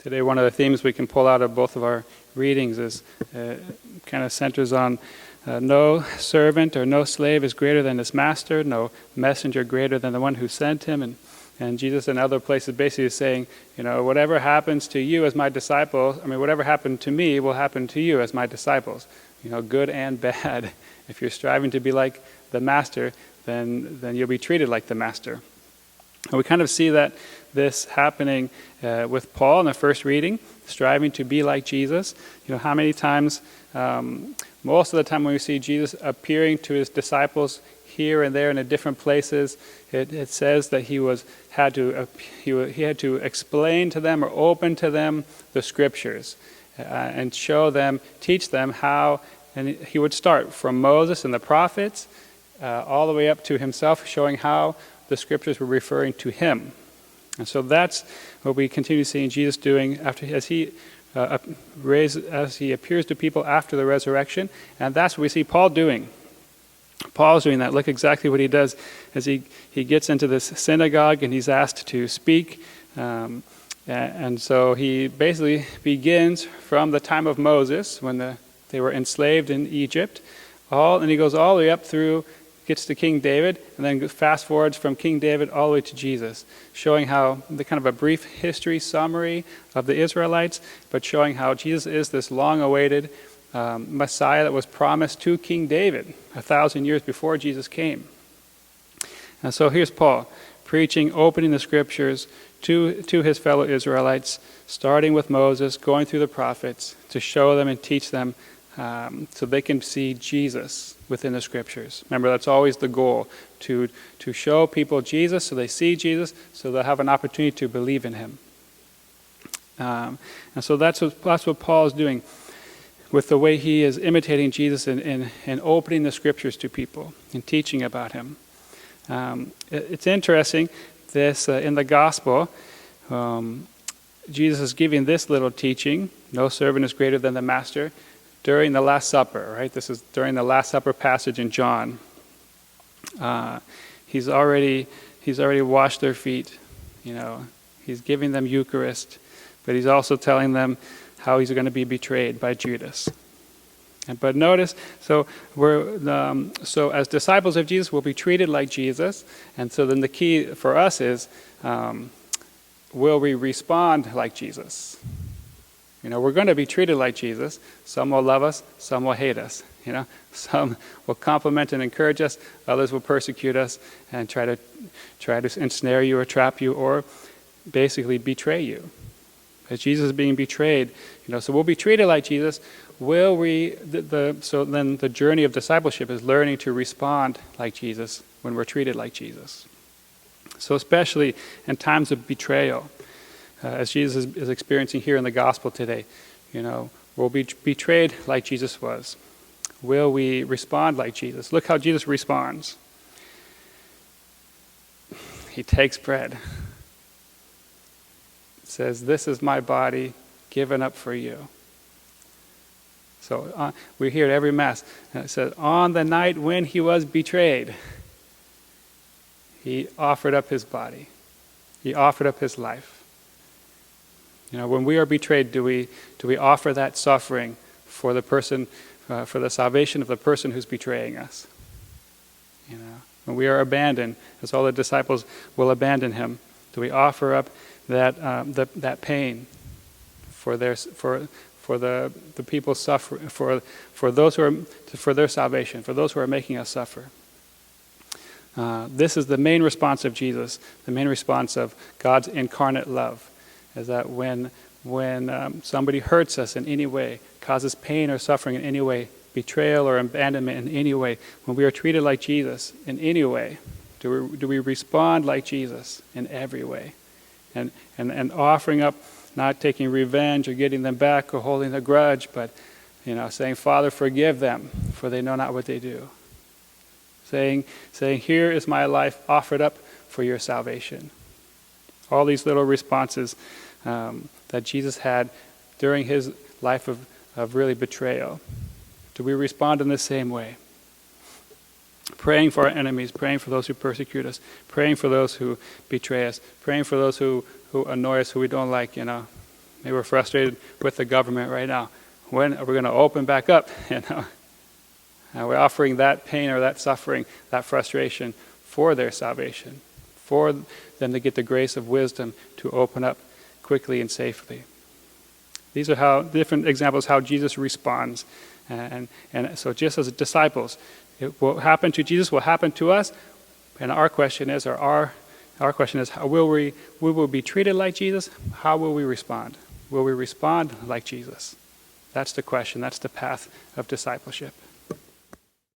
Today, one of the themes we can pull out of both of our readings is kind of centers on no servant or no slave is greater than his master, no messenger greater than the one who sent him. And Jesus in other places basically is saying, whatever happens to you as my disciples, whatever happened to me will happen to you as my disciples. Good and bad. If you're striving to be like the master, then you'll be treated like the master. And we kind of see that this happening with Paul in the first reading, striving to be like Jesus. How many times, most of the time when we see Jesus appearing to his disciples here and there and in different places, it says that he had to explain to them or open to them the scriptures and show them, teach them how, and he would start from Moses and the prophets all the way up to himself, showing how the scriptures were referring to him. And so that's what we continue seeing Jesus doing as he appears to people after the resurrection, and that's what we see Paul doing. Paul's doing that. Look exactly what he does as he gets into this synagogue and he's asked to speak. And so he basically begins from the time of Moses when they were enslaved in Egypt, and he goes all the way up through, gets to King David, and then fast forwards from King David all the way to Jesus, showing how the kind of a brief history summary of the Israelites, but showing how Jesus is this long-awaited Messiah that was promised to King David 1,000 years before Jesus came. And so here's Paul preaching, opening the scriptures to his fellow Israelites, starting with Moses, going through the prophets to show them and teach them so they can see Jesus within the scriptures. Remember, that's always the goal, to show people Jesus so they see Jesus, so they'll have an opportunity to believe in him. And so that's what Paul is doing with the way he is imitating Jesus and opening the scriptures to people and teaching about him. It's interesting, this in the gospel, Jesus is giving this little teaching, no servant is greater than the master, during the Last Supper, right? This is during the Last Supper passage in John. He's already washed their feet, He's giving them Eucharist, but he's also telling them how he's going to be betrayed by Judas. But notice, so as disciples of Jesus, we'll be treated like Jesus, and so then the key for us is, will we respond like Jesus? We're going to be treated like Jesus. Some will love us, some will hate us. Some will compliment and encourage us, others will persecute us and try to ensnare you or trap you or basically betray you. As Jesus is being betrayed, so we'll be treated like Jesus. Will we? So then the journey of discipleship is learning to respond like Jesus when we're treated like Jesus. So especially in times of betrayal, as Jesus is experiencing here in the gospel today, we'll be betrayed like Jesus was. Will we respond like Jesus? Look how Jesus responds. He takes bread. It says, "This is my body given up for you." So we hear it every Mass. And it says, on the night when he was betrayed, he offered up his body. He offered up his life. When we are betrayed, do we offer that suffering for the person, for the salvation of the person who's betraying us? When we are abandoned, as all the disciples will abandon him, do we offer up that pain for the people suffering, for those who are, for their salvation, for those who are making us suffer? This is the main response of Jesus, the main response of God's incarnate love, is that when somebody hurts us in any way, causes pain or suffering in any way, betrayal or abandonment in any way, when we are treated like Jesus in any way, do we respond like Jesus in every way? And offering up, not taking revenge or getting them back or holding a grudge, but saying, "Father, forgive them, for they know not what they do." Saying, "Here is my life offered up for your salvation." All these little responses that Jesus had during his life of really betrayal. Do we respond in the same way? Praying for our enemies, praying for those who persecute us, praying for those who betray us, praying for those who annoy us, who we don't like, Maybe we're frustrated with the government right now. When are we going to open back up? And we're offering that pain or that suffering, that frustration for their salvation, for them to get the grace of wisdom to open up quickly and safely. These are how different examples how Jesus responds. And so just as disciples, it will happen to Jesus, will happen to us. And our question is, how will we be treated like Jesus? How will we respond? Will we respond like Jesus? That's the question. That's the path of discipleship.